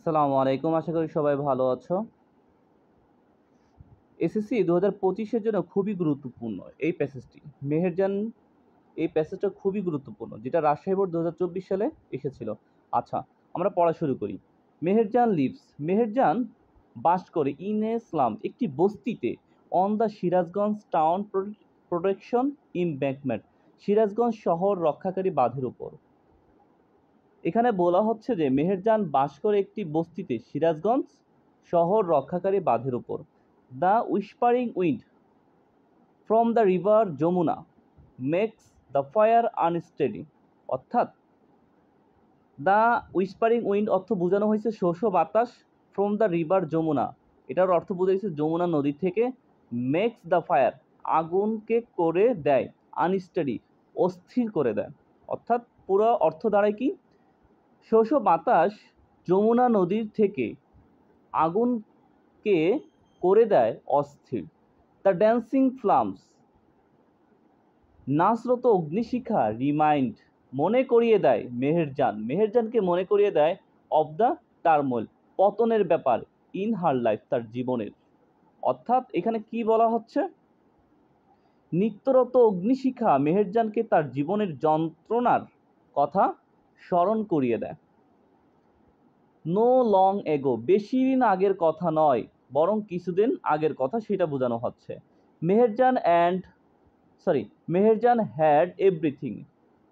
আসসালামু আলাইকুম। আশা করি সবাই ভালো আছো। এসএসসি ২০২৫ এর জন্য খুবই গুরুত্বপূর্ণ এই প্যাসেজটি। মেহেরজান এই প্যাসেজটা খুবই গুরুত্বপূর্ণ, যেটা রাজশাহী বোর্ড ২০২৪ সালে এসেছিল। আচ্ছা, আমরা পড়া শুরু করি। মেহেরজান লিভস, মেহেরজান বাস করে ইন এ স্লাম, একটি বস্তিতে, on the Sirajganj town protection embankment, Sirajganj শহর রক্ষাকারী বাঁধের উপর। এখানে বলা হচ্ছে যে মেহেরজান বাস করে একটি বস্তিতে, সিরাজগঞ্জ শহর রক্ষাকারী বাঁধের উপর। The whispering wind from the river Yamuna makes the fire unsteady. অর্থাৎ দ্য উইসপারিং উইন্ড অর্থ বোঝানো হয়েছে শোষ বাতাস, ফ্রম দ্য রিভার যমুনা এটার অর্থ বোঝাইছে যমুনা নদী থেকে, মেক্স দ্য ফায়ার আগুনকে করে দেয়, আনস্টেডি অস্থির করে দেয়। অর্থাৎ পুরো অর্থ দাঁড়ায় কি, শোষ বাতাস যমুনা নদীর থেকে আগুনকে করে দেয় অস্থির। দ্য ড্যান্সিং ফ্লামস, নাচরত অগ্নিশিখা, রিমাইন্ড মনে করিয়ে দেয়, মেহেরজানকে মনে করিয়ে দেয়, অব দ্য টার্মোইল পতনের ব্যাপার, ইন হার লাইফ তার জীবনের। অর্থাৎ এখানে কি বলা হচ্ছে, নিত্যরত অগ্নিশিখা মেহেরজানকে তার জীবনের যন্ত্রণার কথা স্মরণ করিয়ে দেয়। নো লং এগো, বেশি দিন আগের কথা নয়, বরং কিছুদিন আগের কথা, সেটা বোঝানো হচ্ছে। মেহেরজান হ্যাড এভরিথিং,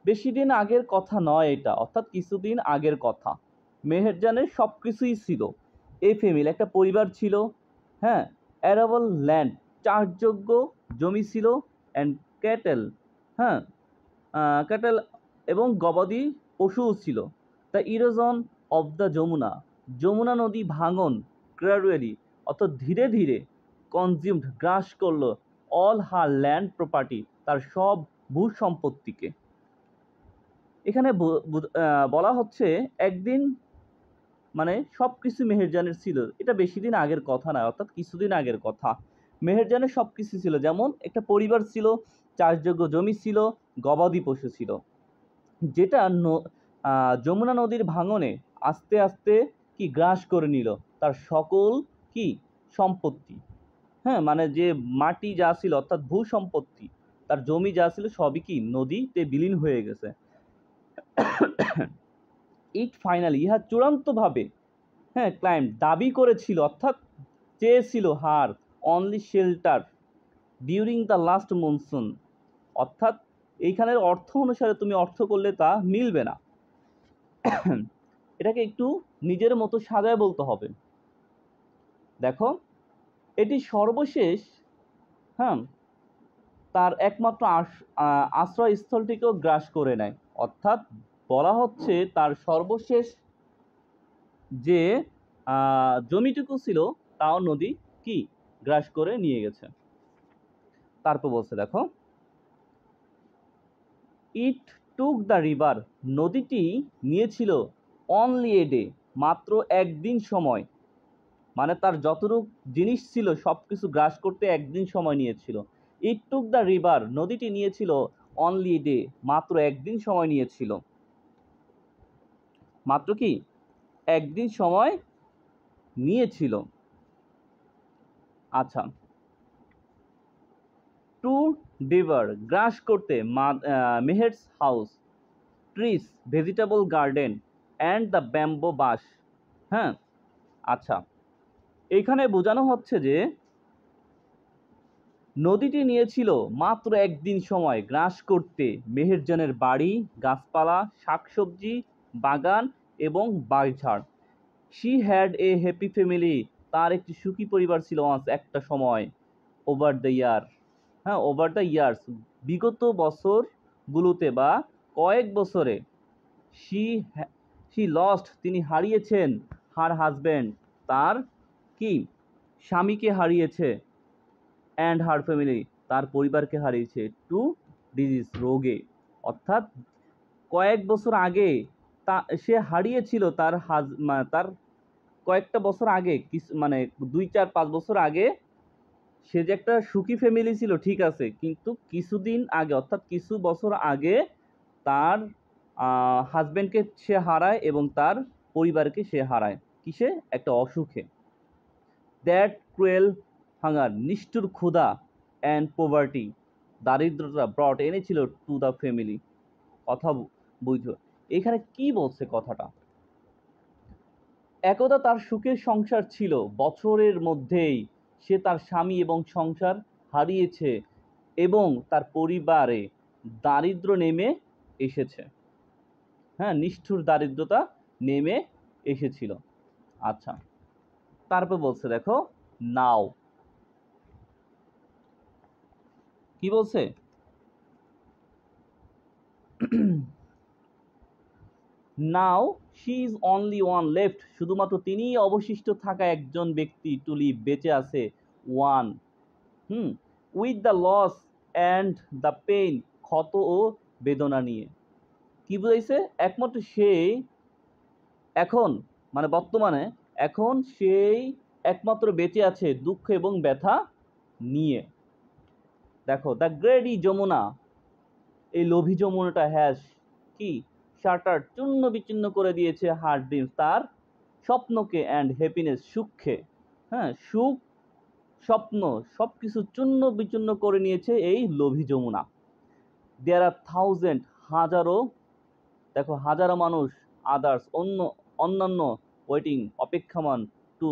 বেশি দিন আগের কথা নয় এটা, অর্থাৎ কিছুদিন আগের কথা। মেহেরজানের সব কিছুই ছিল। এ ফ্যামিলি, একটা পরিবার ছিল, হ্যাঁ। অ্যারাবল ল্যান্ড, চাষযোগ্য জমি ছিল। অ্যান্ড ক্যাটেল, হ্যাঁ, ক্যাটেল এবং গবাদি পশুও ছিল। The erosion of the Yamuna নদী ভাঙন, গ্রাজুয়ালি অর্থাৎ ধীরে ধীরে, কনজিউমড গ্রাস করলো, অল হার ল্যান্ড প্রপার্টি তার সব ভূ সম্পত্তিকে। এখানে বলা হচ্ছে একদিন, মানে সব কিছু মেহেরজানের ছিল, এটা বেশি দিন আগের কথা না, অর্থাৎ কিছুদিন আগের কথা। মেহেরজানের সব কিছু ছিল, যেমন একটা পরিবার ছিল, চাষযোগ্য জমি ছিল, গবাদি পশু ছিল, যেটা যমুনা নদীর ভাঙনে আস্তে আস্তে কি গ্রাস করে নিল তার সকল কি সম্পত্তি। হ্যাঁ, মানে যে মাটি যা ছিল, অর্থাৎ ভূ সম্পত্তি, তার জমি যা ছিল সবই কি নদীতে বিলীন হয়ে গেছে। ইট ফাইনালি, ইহা চূড়ান্তভাবে, হ্যাঁ, ক্লাইম দাবি করেছিল, অর্থাৎ চেয়েছিল, হার only shelter during the last monsoon. অর্থাৎ এইখানের অর্থ অনুসারে তুমি অর্থ করলে তা মিলবে না, এটাকে একটু নিজের মতো সাজায় বলতে হবে। দেখো, এটি সর্বশেষ, হ্যাঁ, তার একমাত্র আশ্রয়স্থলটিকেও গ্রাস করে নেয়। অর্থাৎ বলা হচ্ছে তার সর্বশেষ যে জমিটুকু ছিল তাও নদী কি গ্রাস করে নিয়ে গেছে। তারপর বলছে, দেখো, ইট টুক দ্য রিভার, নদীটি নিয়েছিল অনলি এ ডে, মাত্র একদিন সময়, মানে তার যতটুক জিনিস ছিল সব কিছু গ্রাস করতে একদিন সময় নিয়েছিল। ইট টুক দ্য রিভার, নদীটি নিয়েছিল অনলি ডে, মাত্র একদিন সময় নিয়েছিল, মাত্র কি একদিন সময় নিয়েছিল। আচ্ছা, টু ডিভার, গ্রাস করতে, Meher's house, trees, vegetable garden, and the bamboo bush. হ্যাঁ, আচ্ছা, এইখানে বোঝানো হচ্ছে যে নদীটি নিয়েছিল মাত্র একদিন সময় গ্রাস করতে মেহেরজানের বাড়ি, গাছপালা, শাকসবজি, বাগান এবং বাঁশঝাড়। She had a happy family, তার একটি সুখী পরিবার ছিল একটা সময়। ওভার দ্য ইয়ার, হ্যাঁ, ওভার দ্য ইয়ার্স, বিগত বছরগুলোতে বা কয়েক বছরে। শি শি লস্ট, তিনি হারিয়েছেন, হার হাজব্যান্ড, তার কি স্বামীকে হারিয়েছে, অ্যান্ড হার ফ্যামিলি, তার পরিবারকে হারিয়েছে, টু ডিজিজ, রোগে। অর্থাৎ কয়েক বছর আগে সে হারিয়েছিল তার কয়েকটা বছর আগে, মানে 2-4-5 বছর আগে সে যে একটা সুখী ফ্যামিলি ছিল, ঠিক আছে, কিন্তু কিছুদিন আগে, অর্থাৎ কিছু বছর আগে তার হাজব্যান্ডকে সে হারায় এবং তার পরিবারকে সে হারায়। কিসে? একটা অসুখে। দ্যাট ক্রুয়েল হাঙ্গার, নিষ্ঠুর ক্ষুধা, অ্যান্ড পোভার্টি, দারিদ্রতা ব্রট এনেছিল টু দ্য ফ্যামিলি। কথা বুঝো এখানে কি বলছে কথাটা। একদা তার সুখের সংসার ছিল, বছরের মধ্যেই সে তার স্বামী এবং সংসার হারিয়েছে এবং তার পরিবারে দারিদ্র নেমে এসেছে। হ্যাঁ, নিষ্ঠুর দারিদ্রতা নেমে এসেছিল। আচ্ছা, তারপর বলছে দেখো, নাও কি বলছে, now she is only one left, শুধুমাত্র তিনিই অবশিষ্ট থাকা একজন ব্যক্তি টু লিভ, বেঁচে আছে। One, with the loss and the pain, ক্ষত ও বেদনা নিয়ে। কি বুঝাইছে? একমাত্র সেই এখন, মানে বর্তমানে এখন সেই একমাত্র বেঁচে আছে দুঃখ এবং ব্যথা নিয়ে। দেখো, দ্য গ্রেডি যমুনা, এই লোভী যমুনাটা হ্যাজ কি শাটার, চূর্ণ বিচ্ছিন্ন করে দিয়েছে হার ড্রিমস, তার স্বপ্নকে, অ্যান্ড হ্যাপিনেস, সুখকে। হ্যাঁ, সুখ স্বপ্ন সবকিছু চূর্ণ বিচূর্ণ করে নিয়েছে এই লোভী যমুনা। দেয়ার আর থাউজেন্ড, হাজারো, দেখো হাজারো মানুষ, আদার্স, অন্যান্য, ওয়েটিং, অপেক্ষমান, টু